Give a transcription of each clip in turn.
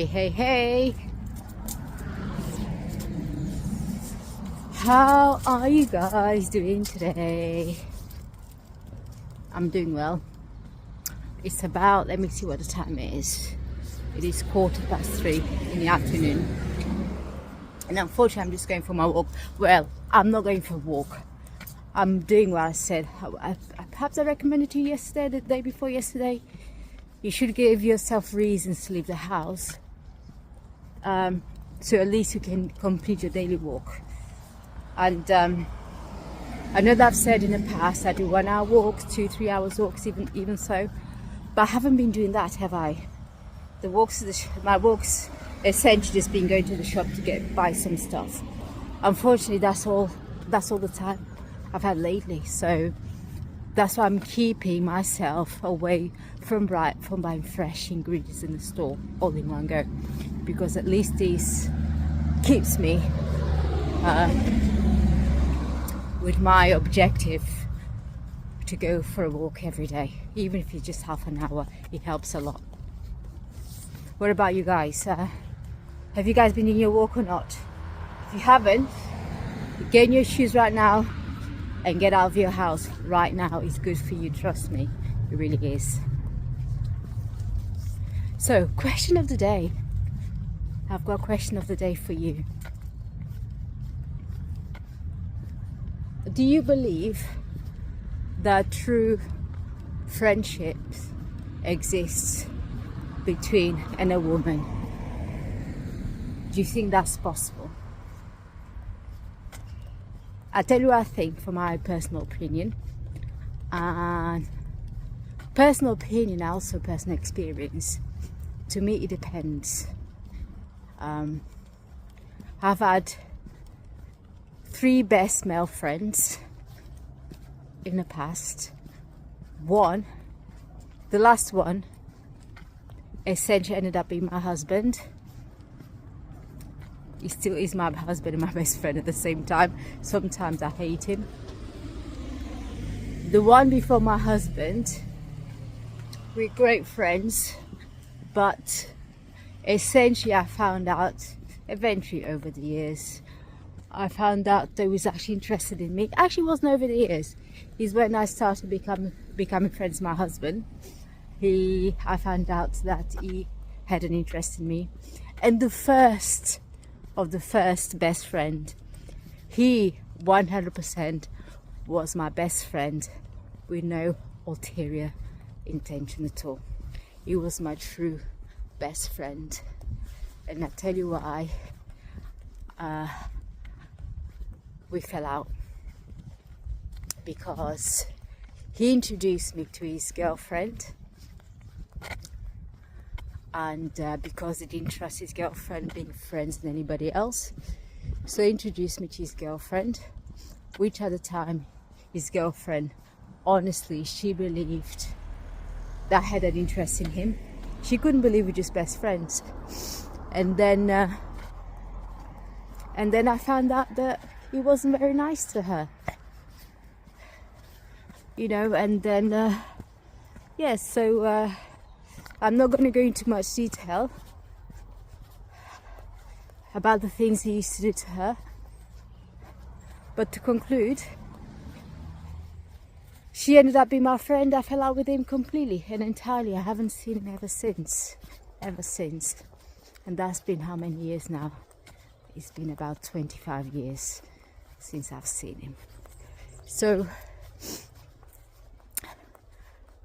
Hey. How are you guys doing today? I'm doing well. It's about, let me see what the time is. It is 3:15 in the afternoon. And unfortunately, I'm just going for my walk. Well, I'm not going for a walk. I'm doing what I said. Perhaps I recommended to you yesterday, the day before yesterday. You should give yourself reasons to leave the house. So at least you can complete your daily walk. And I know that I've said in the past I do 1 hour walks, 2-3 hours walks, even so, but I haven't been doing that, have I? The walks, my walks, essentially just been going to the shop to buy some stuff. Unfortunately, that's all the time I've had lately. So that's why I'm keeping myself away from buying fresh ingredients in the store all in one go, because at least this keeps me with my objective to go for a walk every day. Even if it's just half an hour, it helps a lot. What about you guys? Have you guys been in your walk or not? If you haven't, get in your shoes right now and get out of your house right now. It's good for you, trust me, it really is. So, question of the day. I've got a question of the day for you. Do you believe that true friendships exist between a woman? Do you think that's possible? I'll tell you what I think from my personal opinion. And personal opinion, also personal experience. To me, it depends. I've had 3 best male friends in the past. The last one, essentially ended up being my husband. He still is my husband and my best friend at the same time. Sometimes I hate him. The one before my husband, we're great friends, but essentially I found out eventually over the years, I found out that he was actually interested in me. Actually, it wasn't over the years. It's when I started becoming friends with my husband. I found out that he had an interest in me. And the first best friend, he 100% was my best friend with no ulterior intention at all. He was my true best friend. And I'll tell you why we fell out. Because he introduced me to his girlfriend, and because he didn't trust his girlfriend being friends with anybody else, so he introduced me to his girlfriend, which at the time his girlfriend, honestly, she believed that I had an interest in him. She couldn't believe we're just best friends. And then I found out that he wasn't very nice to her, you know. And then so I'm not going to go into much detail about the things he used to do to her, but to conclude, she ended up being my friend. I fell out with him completely and entirely. I haven't seen him ever since. And that's been how many years now? It's been about 25 years since I've seen him. So,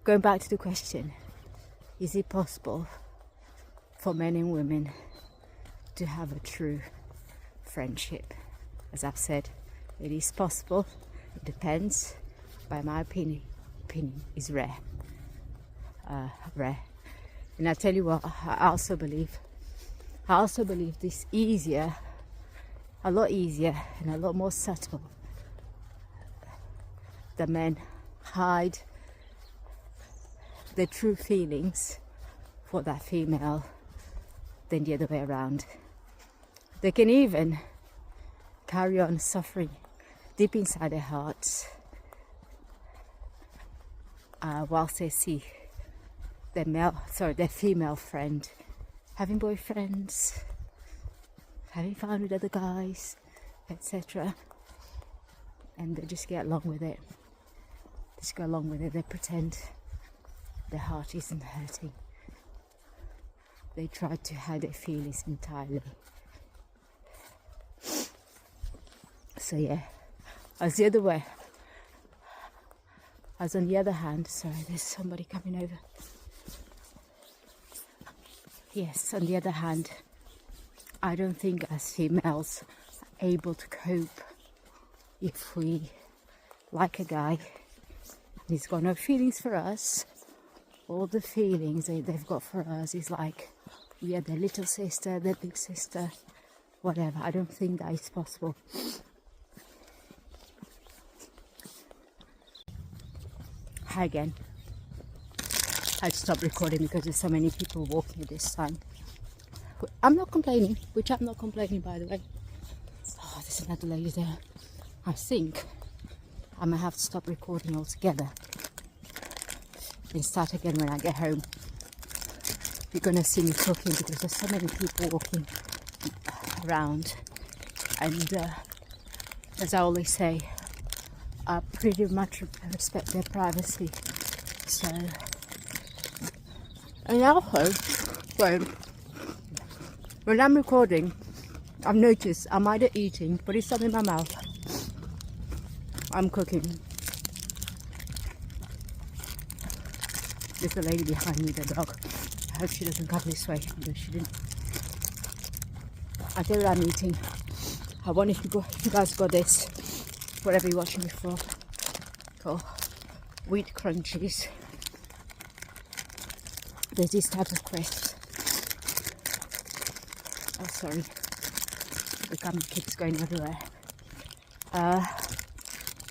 going back to the question, is it possible for men and women to have a true friendship? As I've said, it is possible. It depends. By my opinion is rare. And I tell you what, I also believe this a lot easier and a lot more subtle. The men hide their true feelings for that female than the other way around. They can even carry on suffering deep inside their hearts whilst they see their female friend having boyfriends, having fun with other guys, etc. And they just get along with it. Just go along with it. They pretend their heart isn't hurting. They try to hide their feelings entirely. So yeah, as the other way, as on the other hand, sorry, there's somebody coming over. Yes, on the other hand, I don't think as females are able to cope if we like a guy and he's got no feelings for us. All the feelings they've got for us is like we are their little sister, their big sister, whatever. I don't think that is possible. Hi again. I had to stop recording because there's so many people walking at this time. I'm not complaining, which I'm not complaining, by the way. Oh, there's another lady there. I think I might have to stop recording altogether and start again when I get home. You're gonna see me talking because there's so many people walking around, and as I always say, I pretty much respect their privacy. So, and also, when I'm recording, I've noticed I'm either eating, putting something in my mouth, I'm cooking. There's a lady behind me, the dog. I hope she doesn't come this way. No, she didn't. I tell you what I'm eating. I wonder if you guys got this, whatever you're watching me for, called wheat crunchies. There's this type of crisps. Oh, sorry. The camera keeps going everywhere.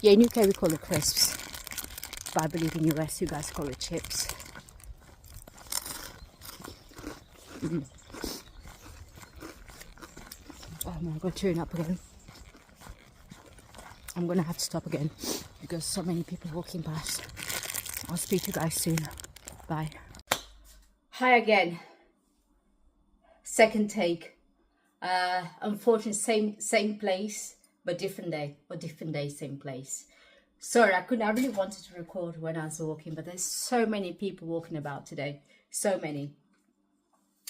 Yeah, in UK we call it crisps, but I believe in US you guys call it chips. Oh my God, turn up again. I'm gonna have to stop again because so many people walking past. I'll speak to you guys soon. Bye. Hi again. Second take. Unfortunately, same place but different day, or different day, same place. Sorry, I really wanted to record when I was walking, but there's so many people walking about today, so many.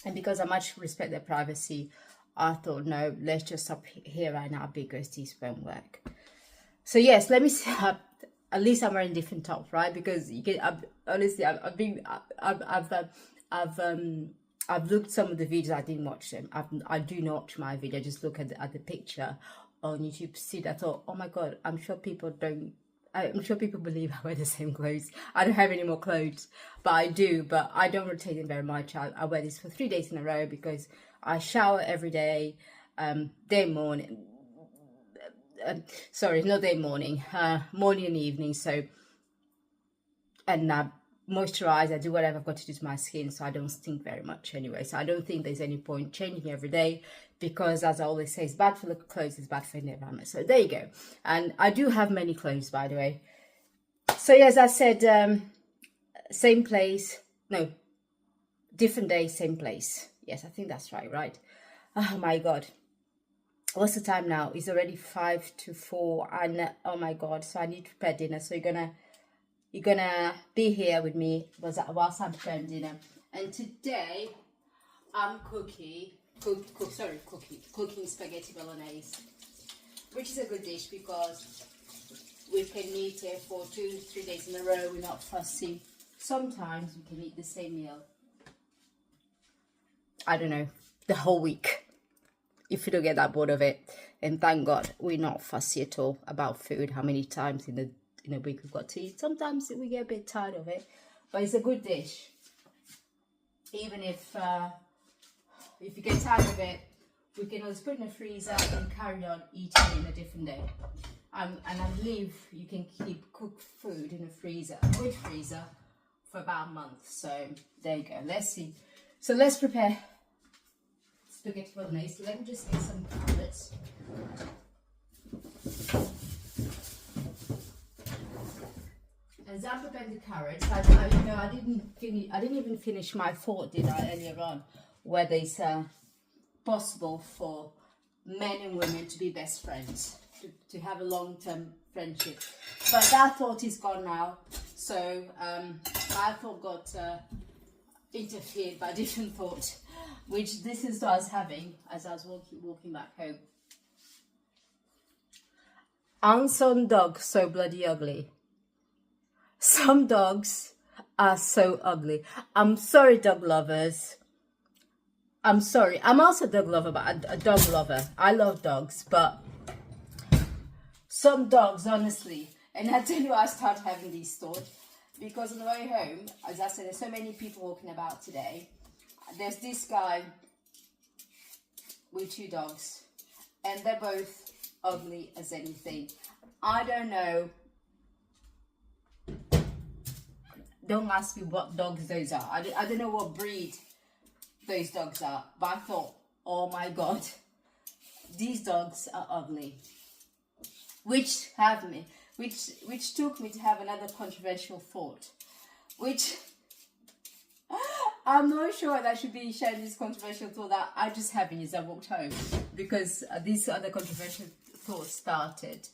And because I much respect their privacy, I thought, no, let's just stop here right now because this won't work. So yes, let me see. At least I'm wearing different top, right? Because you can. Honestly, I've looked some of the videos. I didn't watch them. I do not watch my video. I just look at the picture on YouTube. See, I thought, oh my God, I'm sure people don't. I'm sure people believe I wear the same clothes. I don't have any more clothes, but I do. But I don't rotate them very much. I wear this for 3 days in a row because I shower every day, day and morning. Sorry, not day and morning. Morning and evening. So, and moisturize. I do whatever I've got to do to my skin, so I don't stink very much anyway. So I don't think there's any point changing every day because, as I always say, it's bad for the clothes, it's bad for the environment. So there you go. And I do have many clothes, by the way. So yeah, as I said, same place, no, different day, same place. Yes, I think that's right? Oh my God. What's the time now? It's already 5 to 4, and oh my God, so I need to prepare dinner. So you're gonna be here with me whilst I'm preparing dinner. And today I'm cooking spaghetti bolognese, which is a good dish because we can eat it for 2-3 days in a row. We're not fussy. Sometimes we can eat the same meal, I don't know, the whole week if you don't get that bored of it. And thank God we're not fussy at all about food, how many times in a week we've got to eat. Sometimes we get a bit tired of it, but it's a good dish. Even if you get tired of it, we can always put it in the freezer and carry on eating in a different day. And I believe you can keep cooked food in a freezer, a good freezer, for about a month. So there you go. Let's see. So let's prepare spaghetti bolognese. So let me just get some carrots. As I prepared the carrots, I didn't even finish my thought, did I, earlier on, whether it's possible for men and women to be best friends, to have a long-term friendship. But that thought is gone now. So my thought got interfered by a different thought, which this is what I was having as I was walking back home. Aren't some dogs so bloody ugly? Some dogs are so ugly. I'm sorry, dog lovers. I'm sorry. I'm also a dog lover, but a dog lover. I love dogs, but some dogs, honestly. And I tell you, I started having these thoughts because on the way home, as I said, there's so many people walking about today. There's this guy with 2 dogs, and they're both ugly as anything. I don't know. Don't ask me what dogs those are. I don't know what breed those dogs are, but I thought, oh my god, these dogs are ugly, which took me to have another controversial thought, which I'm not sure that I should be sharing this controversial thought that I just having as I walked home, because these other controversial thoughts started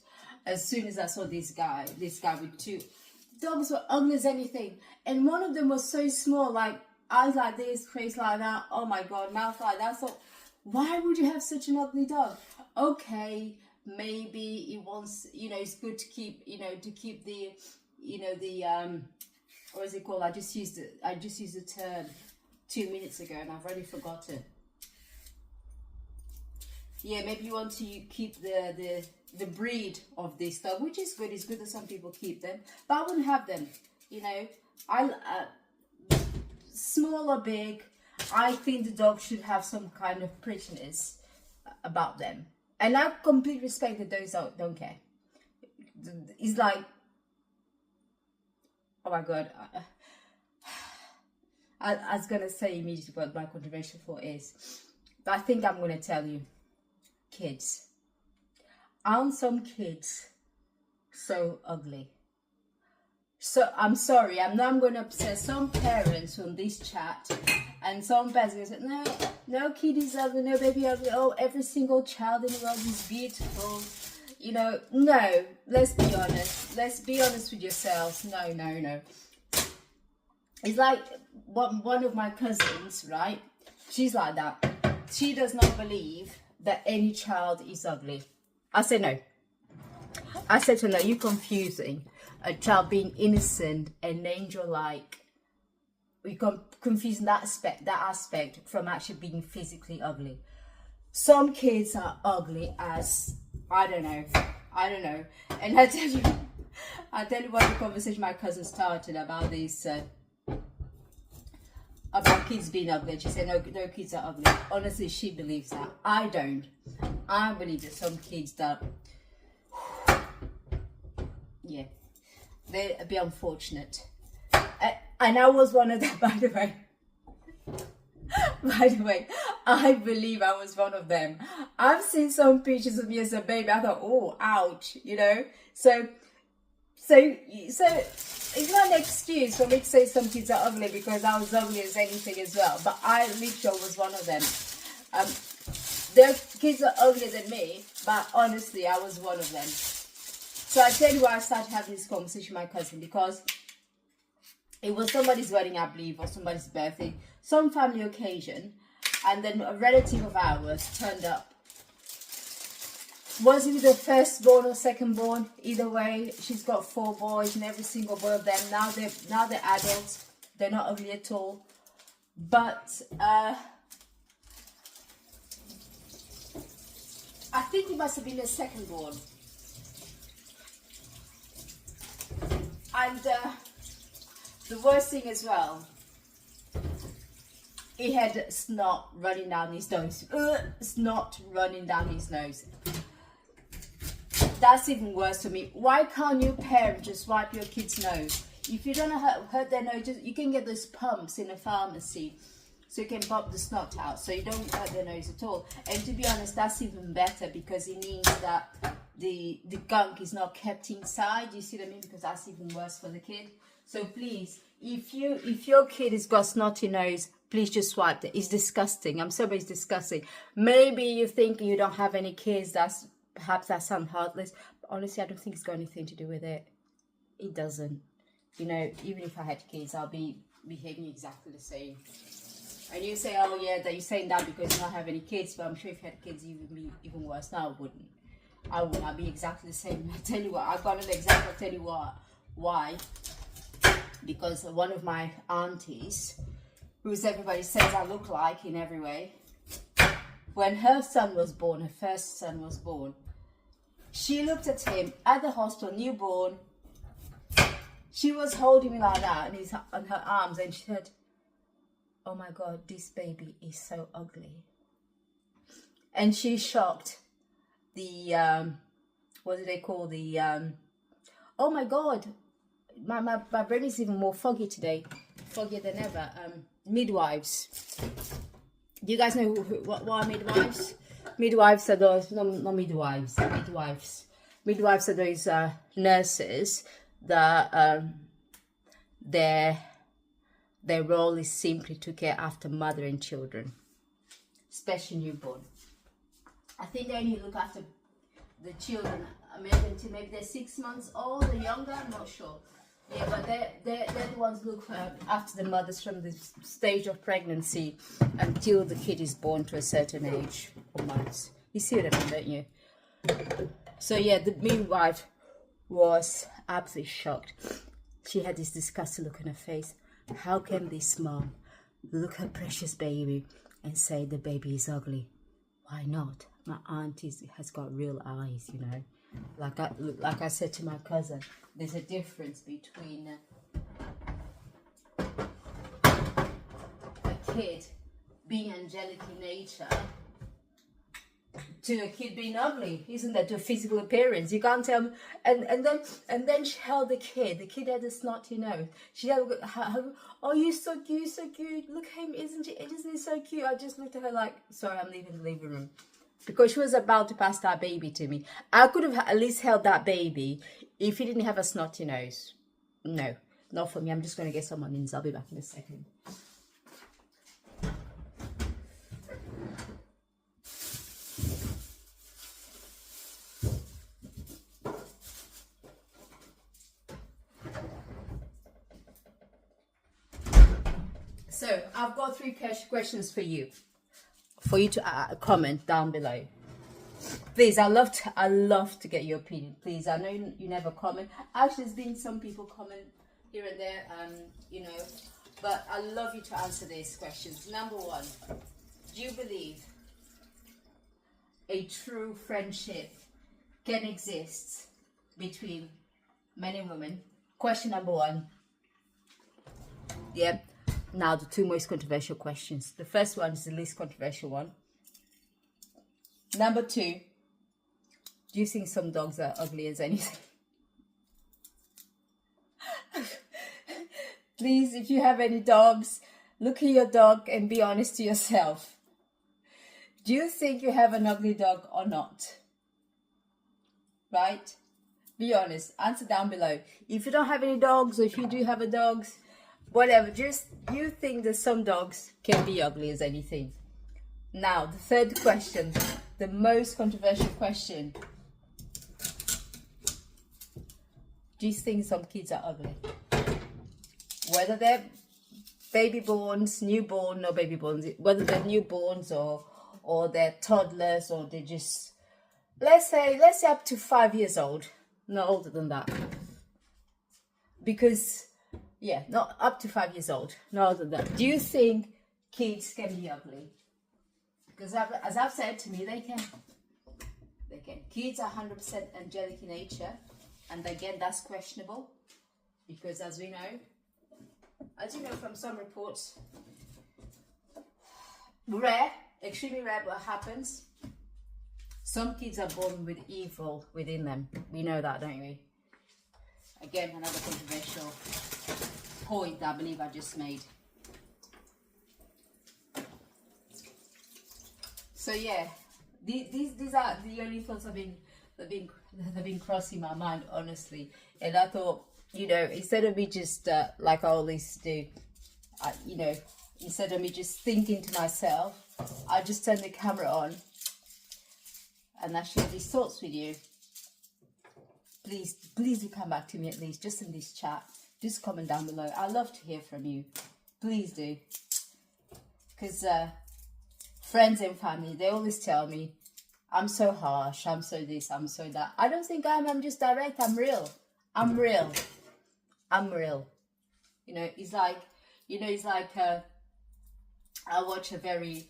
as soon as I saw this guy with 2 dogs were ugly as anything, and one of them was so small, like eyes like this, face like that, oh my god, mouth like that. So why would you have such an ugly dog? Okay, maybe he wants, it's good to keep, to keep the, the what is it called? I just used the term 2 minutes ago and I've already forgotten. Yeah, maybe you want to keep the breed of this dog, which is good. It's good that some people keep them, but I wouldn't have them. Small or big, I think the dog should have some kind of prettiness about them, and I completely respect that those don't care. It's like, oh my god, I was gonna say immediately what my controversial thought is, but I think I'm gonna tell you. Kids, aren't some kids so ugly? So I'm sorry, I'm going to upset some parents on this chat, and some parents say, no kid is ugly, no baby ugly, oh, every single child in the world is beautiful. No, let's be honest with yourselves. No. It's like one of my cousins, right? She's like that. She does not believe that any child is ugly. I said no. I said to her, no, you're confusing a child being innocent and angel-like. You're confusing that aspect from actually being physically ugly. Some kids are ugly as, I don't know. And I tell you what the conversation my cousin started about this, about kids being ugly. She said, no kids are ugly. Honestly, she believes that. I don't. I believe that some kids that, yeah, they'd be unfortunate. And I was one of them, by the way. By the way, I believe I was one of them. I've seen some pictures of me as a baby. I thought, oh, ouch, So it's not an excuse for me to say some kids are ugly, because I was ugly as anything as well. But I literally was one of them. Their kids are uglier than me, but honestly, I was one of them. So I tell you why I started having this conversation with my cousin, because it was somebody's wedding, I believe, or somebody's birthday, some family occasion, and then a relative of ours turned up. Was he the firstborn or secondborn? Either way, she's got 4 boys, and every single one of them, now they're adults. They're not ugly at all. But I think he must have been the secondborn. And the worst thing as well, he had snot running down his nose. Snot running down his nose. That's even worse for me. Why can't your parent just wipe your kid's nose? If you don't hurt their nose, you can get those pumps in a pharmacy, so you can pop the snot out, so you don't hurt their nose at all. And to be honest, that's even better, because it means that the gunk is not kept inside. You see what I mean? Because that's even worse for the kid. So please, if your kid has got snotty nose, Please just swipe it. It's disgusting. I'm sorry, it's disgusting. Maybe you think you don't have any kids. Perhaps that sounds heartless. But honestly, I don't think it's got anything to do with it. It doesn't. You know, even if I had kids, I'll be behaving exactly the same. And you say, oh yeah, that you're saying that because you don't have any kids. But I'm sure if you had kids, you would be even worse. No, I wouldn't. I'd be exactly the same. I tell you what, I've got an example. I'll tell you what. Why? Because one of my aunties, who's everybody says I look like in every way, when her son was born, her first son was born, she looked at him at the hospital, newborn. She was holding me like that, and he's on her arms, and she said, "Oh my God, this baby is so ugly." And she shocked the what do they call the oh my God, my brain is even more foggy today, foggier than ever. Midwives. Do you guys know what are midwives? Midwives are those, no, not midwives, midwives. Midwives are those nurses that their role is simply to care after mother and children, especially newborn. I think they only look after the children maybe until maybe they're 6 months old or younger, I'm not sure. Yeah, but they're the ones who look after the mothers from the stage of pregnancy until the kid is born to a certain age or months. You see what I mean, don't you? So yeah, the midwife was absolutely shocked. She had this disgusted look on her face. How can this mom look at her precious baby and say the baby is ugly? Why not? My auntie has got real eyes, you know. Like I said to my cousin, there's a difference between a kid being angelic in nature to a kid being ugly, isn't that? To a physical appearance, you can't tell me. And then she held the kid. The kid had a snotty nose. She had, oh, you're so cute, so cute. Look at him, isn't he so cute? I just looked at her like, sorry, I'm leaving the living room. Because she was about to pass that baby to me. I could have at least held that baby if he didn't have a snotty nose. No, not for me. I'm just going to get some onions. I'll be back in a second. So I've got 3 questions for you to comment down below. Please, I love to get your opinion. Please, I know you never comment. Actually, there's been some people comment here and there, you know, but I love you to answer these questions. Number 1, do you believe a true friendship can exist between men and women? Question number 1. Yeah. Now, the 2 most controversial questions. The first one is the least controversial one. Number 2, do you think some dogs are ugly as anything? Please, if you have any dogs, look at your dog and be honest to yourself. Do you think you have an ugly dog or not? Right? Be honest. Answer down below. If you don't have any dogs, or if you do have a dog, whatever, just you think that some dogs can be ugly as anything. Now, the third question, the most controversial question. Do you think some kids are ugly? Whether they're baby borns, newborn, no baby borns, whether they're newborns or they're toddlers, or they're just, let's say up to 5 years old, no older than that. Because, yeah, not up to 5 years old, no older than that. Do you think kids can be ugly? Because as I've said to me, they can. They can. Kids are 100% angelic in nature, and again, that's questionable, because as you know from some reports, rare, extremely rare, but happens. Some kids are born with evil within them. We know that, don't we? Again, another controversial point that I believe I just made. So yeah, these are the only thoughts that have been crossing my mind, honestly. And I thought, you know, instead of me just like I always do, you know, instead of me just thinking to myself, I just turn the camera on and I share these thoughts with you. Please do come back to me, at least just in this chat. Just comment down below. I love to hear from you. Please do. Because friends and family, they always tell me I'm so harsh, I'm so this, I'm so that. I don't think I am. I'm just direct. I'm real. I'm real. I'm real. You know, it's like, I watch a very,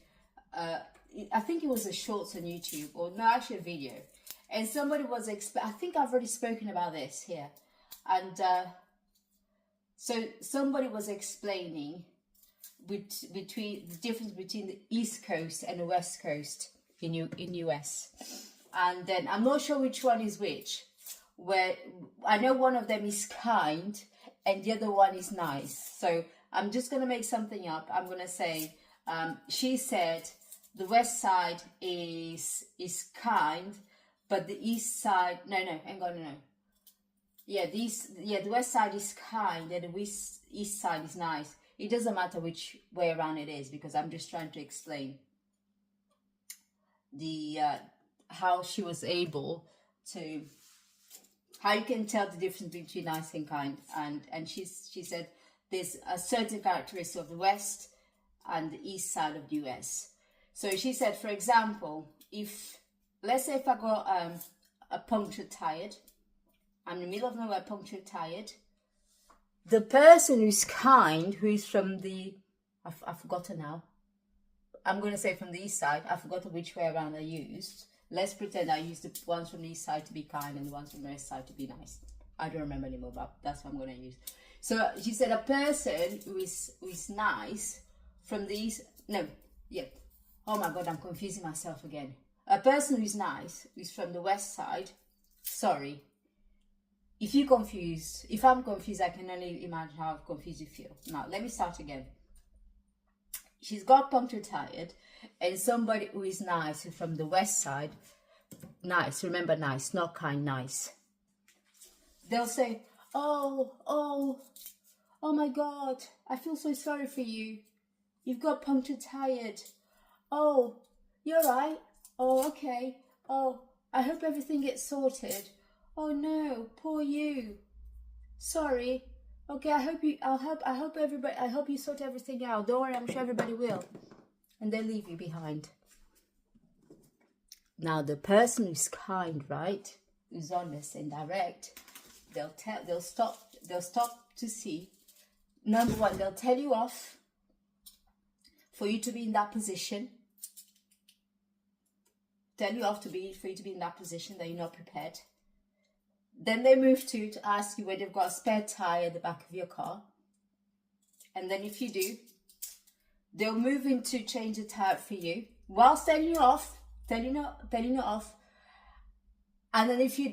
I think it was a shorts on YouTube, or no, actually a video. And somebody was, I think I've already spoken about this here. And so somebody was explaining between the difference between the East Coast and the West Coast in US. And then I'm not sure which one is which. Where I know one of them is kind and the other one is nice. So I'm just going to make something up. I'm going to say, she said the West side is kind, but the East side, no, yeah, the West side is kind and the East side is nice. It doesn't matter which way around it is, because I'm just trying to explain the how she was able to, how you can tell the difference between nice and kind. And she said there's a certain characteristic of the West and the East side of the US. So she said, for example, let's say if I got a punctured tired, I'm in the middle of nowhere, punctured tired. The person who's kind, who is from the, I've forgotten now. I'm going to say from the East side. I've forgotten which way around I used. Let's pretend I used the ones from the East side to be kind and the ones from the West side to be nice. I don't remember anymore, but that's what I'm going to use. So she said a person who is nice from the East, no, yeah. Oh my God, I'm confusing myself again. A person who's nice, who's from the West side, sorry. If I'm confused, I can only imagine how confused you feel. Now, let me start again. She's got punctured tired, and somebody who is nice, who's from the West side, nice, remember nice, not kind, nice. They'll say, oh my God, I feel so sorry for you. You've got punctured tired. Oh, you're right. Oh, okay. Oh, I hope everything gets sorted. Oh no, poor you. Sorry. Okay, I hope you sort everything out. Don't worry, I'm sure everybody will. And they leave you behind. Now the person who's kind, right? Who's honest and direct, they'll stop to see. Number one, they'll tell you off for you to be in that position. Tell you off for you to be in that position that you're not prepared. Then they move to ask you whether you've got a spare tire at the back of your car. And then if you do, they'll move in to change the tire for you whilst telling you off. And then if you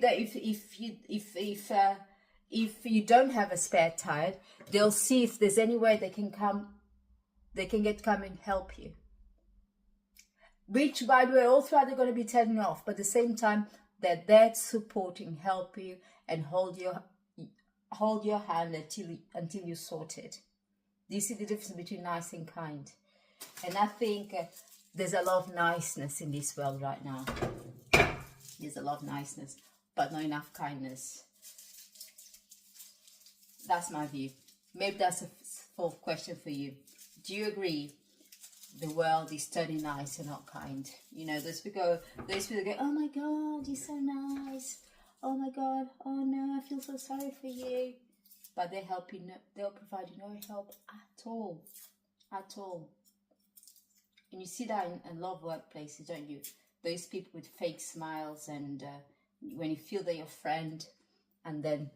don't have a spare tire, they'll see if there's any way they can come and help you. Which, by the way, all throughout they're going to be telling you off, but at the same time, they're there to support you, help you, and hold your hand until you sort it. Do you see the difference between nice and kind? And I think there's a lot of niceness in this world right now. There's a lot of niceness, but not enough kindness. That's my view. Maybe that's a fourth question for you. Do you agree the world is turning nice and not kind? You know, those people go, oh my God, you're so nice. Oh my God, oh no, I feel so sorry for you. But they'll provide you no help at all. And you see that in a lot of workplaces, don't you? Those people with fake smiles, and when you feel they're your friend, and then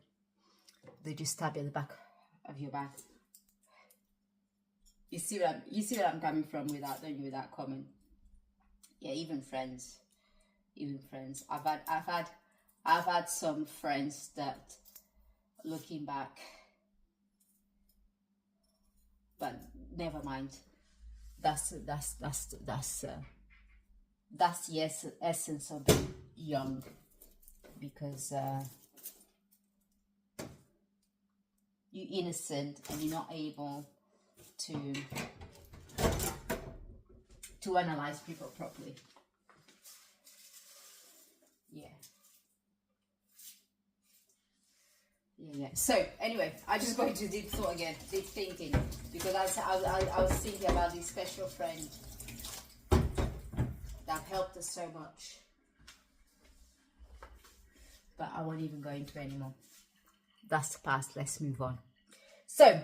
they just stab you at the back of your back. You see where I'm coming from with that, don't you? With that comment. Yeah, even friends. I've had some friends that, looking back, but never mind. That's the essence of being young, because you're innocent and you're not able to to analyze people properly. Yeah. Yeah. So anyway, I just go into deep thought again, deep thinking, because I was thinking about this special friend that helped us so much, but I won't even go into it anymore. That's the past. Let's move on. So,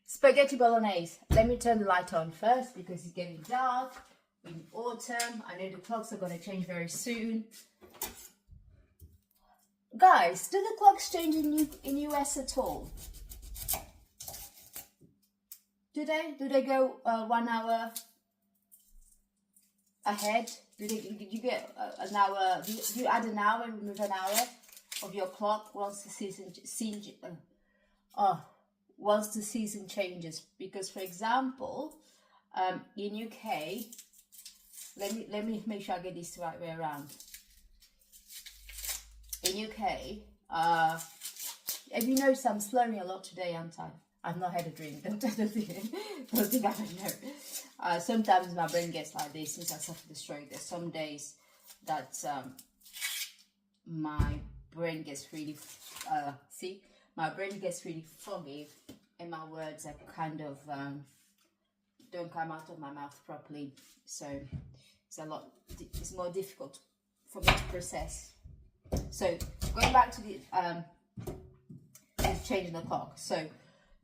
spaghetti bolognese. Let me turn the light on first because it's getting dark in autumn. I know the clocks are going to change very soon. Guys, do the clocks change in US at all? Do they? Do they go 1 hour ahead? Do you get an hour? Do you add an hour and remove an hour of your clock once the season changes? Because, for example, in UK, let me make sure I get this the right way around. In UK, have you noticed I'm slurring a lot today, aren't I? I've not had a drink. Don't think I don't know. Sometimes my brain gets like this since I suffered the stroke. There's some days that my brain gets really, my brain gets really foggy, and my words are kind of don't come out of my mouth properly. So it's more difficult for me to process. So going back to the changing the clock. So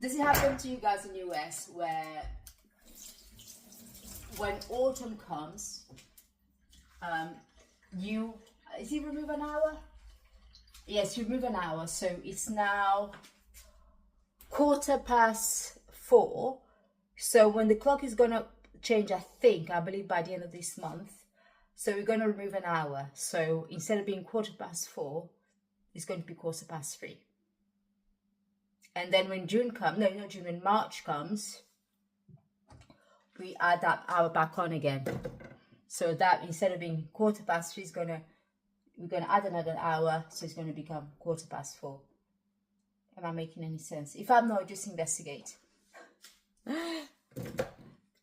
does it happen to you guys in the US where when autumn comes, you remove an hour? Yes, you remove an hour. So it's now 4:15. So when the clock is gonna change, I believe by the end of this month. So we're going to remove an hour. So instead of being 4:15, it's going to be 3:15. And then when when March comes, we add that hour back on again. So that instead of being 3:15, we're gonna add another hour, so it's gonna become 4:15. Am I making any sense? If I'm not, just investigate.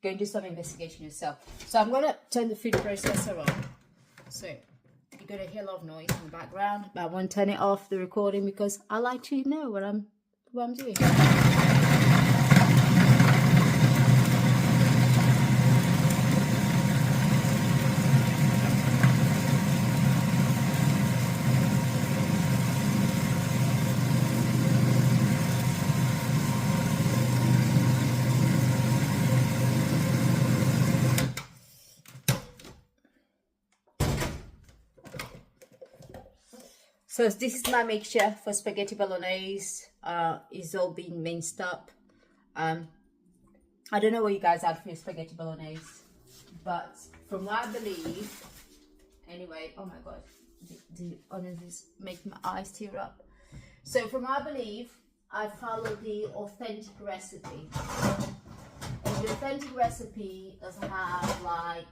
Go and do some investigation yourself. So I'm gonna turn the food processor on. So you're gonna hear a lot of noise in the background, but I won't turn it off the recording because I like to know what I'm doing. So this is my mixture for spaghetti bolognese. It's all been minced up. I don't know what you guys add for your spaghetti bolognese, but from what I believe, anyway, oh my god, the onions make my eyes tear up. So from what I believe, I follow the authentic recipe. And the authentic recipe doesn't have like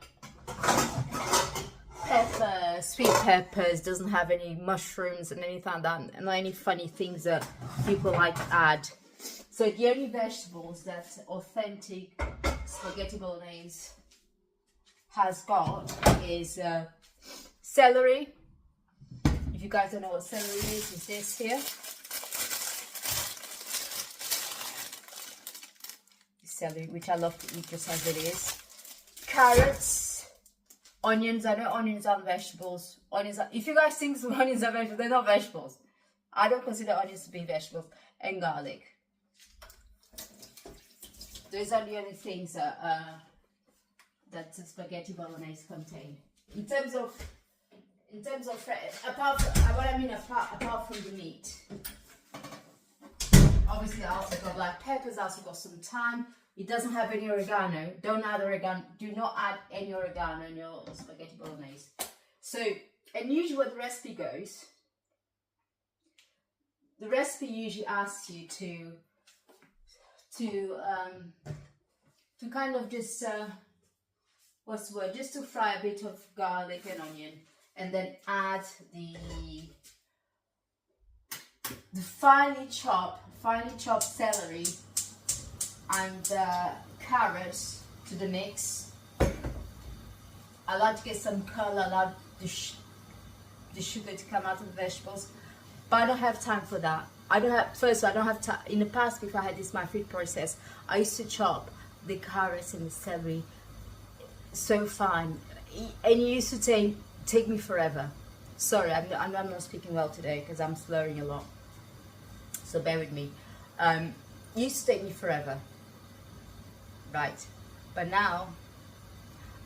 peppers, sweet peppers, doesn't have any mushrooms and anything like that, and any funny things that people like to add. So the only vegetables that authentic spaghetti bolognese has got is celery. If you guys don't know what celery is, it's this here. Celery, which I love to eat just as it is. Carrots, onions. I know onions aren't vegetables. If you guys think onions are vegetables, they're not vegetables. I don't consider onions to be vegetables. And garlic. Those are the only things that the spaghetti bolognese contain. In terms of apart from the meat. Obviously, I also got black peppers. I also got some thyme. It doesn't have any oregano. Don't add oregano. Do not add any oregano in your spaghetti bolognese. So, and usually what the recipe goes, the recipe usually asks you to kind of just just to fry a bit of garlic and onion, and then add the finely chopped celery and carrots to the mix, I like to get some color. I like the sugar to come out of the vegetables, but I don't have time for that. I don't have time. In the past, before I had this my food process, I used to chop the carrots and the celery so fine, and it used to take me forever. Sorry, I'm not speaking well today because I'm slurring a lot, so bear with me. It used to take me forever, right? But now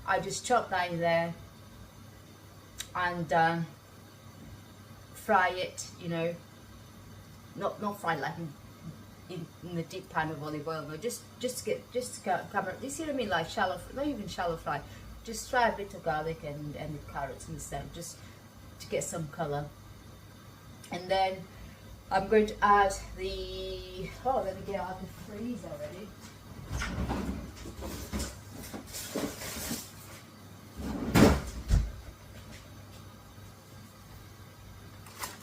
I just chop that in there and fry it, you know, not fry like in the deep pan of olive oil, no, just cover. You see what I mean? Like shallow, not even shallow fry. Just fry a bit of garlic and the carrots in the center, just to get some color. And then I'm going to add the, oh, let me get out the freeze already.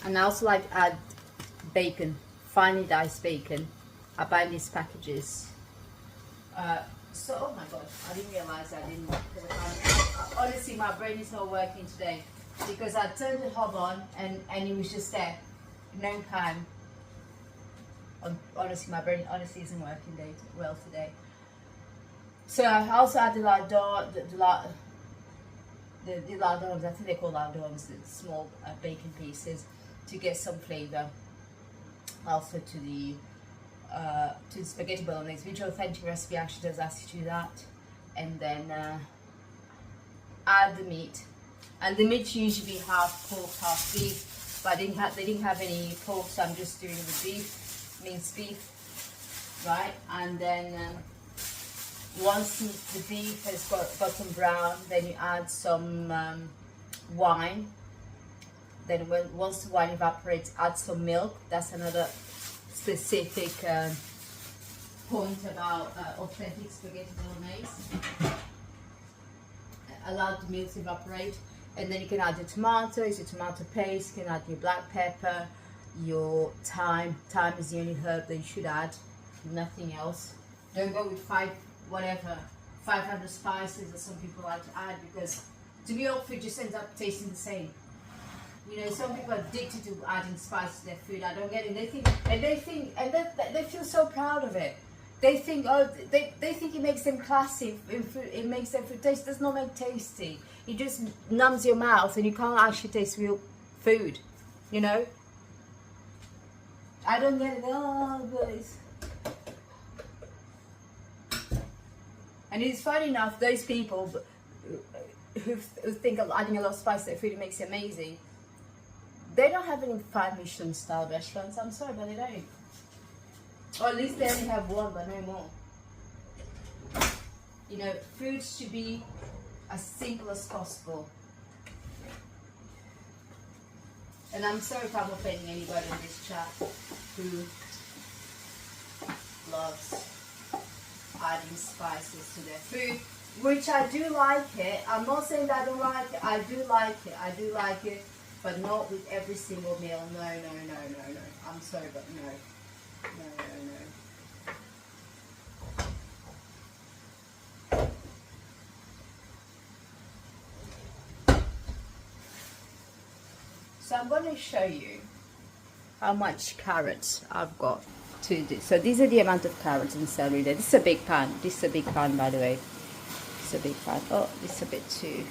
And I also like to add bacon, finely diced bacon. I buy these packages. So, oh my god, I didn't realize I didn't. Honestly, my brain is not working today because I turned the hob on and it was just there, no time. Honestly, my brain honestly isn't working well today. So I also add the lardons, the lardons, I think they're called lardons, the small bacon pieces, to get some flavor. Also to the spaghetti bolognese, which authentic recipe actually does ask you to do that. And then add the meat, and the meat usually half pork, half beef, but they didn't have any pork, so I'm just doing the beef, minced beef, right? And then once the beef has gotten brown, then you add some wine. Then once the wine evaporates, add some milk. That's another specific point about authentic spaghetti bolognese. Allow the milk to evaporate, and then you can add your tomatoes, your tomato paste. You can add your black pepper, your thyme. Thyme is the only herb that you should add, nothing else. Don't go with 500 spices that some people like to add, because to me all food just ends up tasting the same. You know, some people are addicted to adding spices to their food. I don't get it. They feel so proud of it. They think, oh, they think it makes them classy in food. It makes their food taste. It does not make tasty. It just numbs your mouth, and you can't actually taste real food. You know. I don't get it. Oh, guys. And it's funny enough, those people who think of adding a lot of spice to their food, it makes it amazing. They don't have any 5 Michelin style restaurants. I'm sorry, but they don't. Or at least they only have one, but no more. You know, food should be as simple as possible. And I'm sorry if I'm offending anybody in this chat who loves adding spices to their food, which I do like it. I'm not saying that I don't like it. I do like it, but not with every single meal. No. I'm sorry, but no. So I'm going to show you how much carrots I've got to do. So these are the amount of carrots and celery there. This is a big pan. This is a big pan, by the way. It's a big pan. Oh, this is a bit too.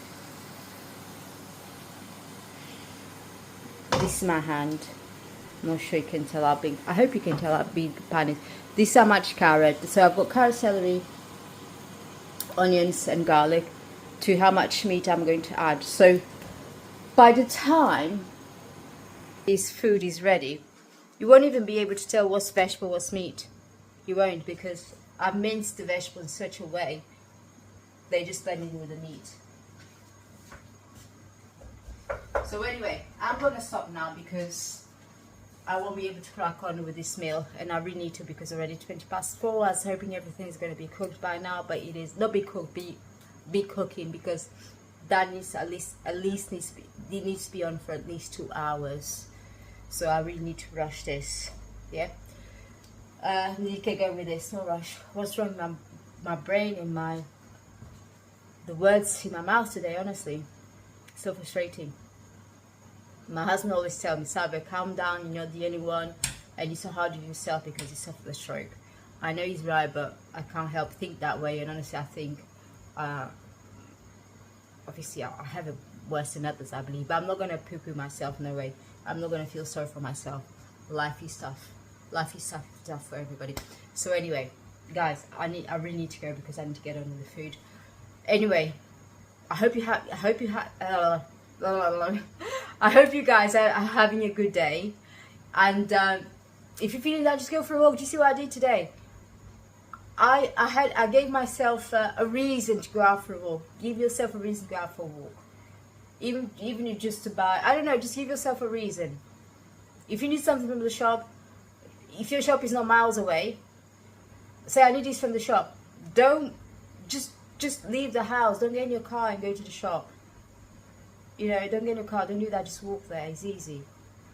This is my hand. I'm not sure you can tell how big. I hope you can tell how big the pan is. This is how much carrot. So I've got carrot, celery, onions, and garlic. To how much meat I'm going to add. So by the time this food is ready, you won't even be able to tell what's vegetable, what's meat. You won't, because I've minced the vegetable in such a way they just blend in with the meat. So anyway, I'm gonna stop now because I won't be able to crack on with this meal, and I really need to because it's already 20 past 4. I was hoping everything is going to be cooked by now, but it is not be cooked, be cooking, because that needs needs to be on for at least 2 hours. So I really need to rush this. Yeah. You can go with this, no rush. What's wrong with my brain and my the words in my mouth today, honestly. So frustrating. My husband always tells me, Sabe, calm down, you're not the only one, and you're so hard on yourself because you suffered a stroke. I know he's right, but I can't help think that way, and honestly I think, obviously I have it worse than others, I believe, but I'm not going to poo-poo myself, no way. I'm not going to feel sorry for myself. Life is tough. Life is tough for everybody. So anyway, guys, I really need to go because I need to get on with the food. Anyway, I hope you guys are having a good day, and if you're feeling that, just go for a walk. Do you see what I did today? I gave myself a reason to go out for a walk. Give yourself a reason to go out for a walk. Even if just to buy, I don't know, just give yourself a reason. If you need something from the shop, if your shop is not miles away, say I need this from the shop. Don't just leave the house. Don't get in your car and go to the shop. You know, don't get in your car. Don't do that. Just walk there. It's easy.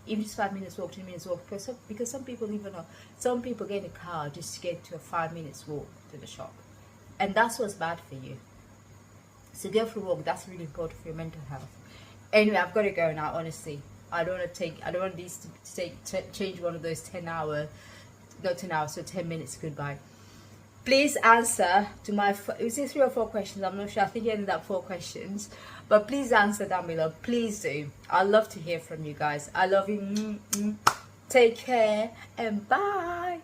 Even just 5 minutes walk, 10 minutes walk. Because some people even know. Some people get in a car just to get to a 5 minutes walk to the shop, and that's what's bad for you. So go for a walk. That's really important for your mental health. Anyway, I've got to go now. Honestly, I don't want these to change one of those 10 hours, so 10 minutes goodbye. Please answer to my, is it 3 or 4 questions? I'm not sure. I think you ended up 4 questions. But please answer down below. Please do. I'd love to hear from you guys. I love you. Take care and bye.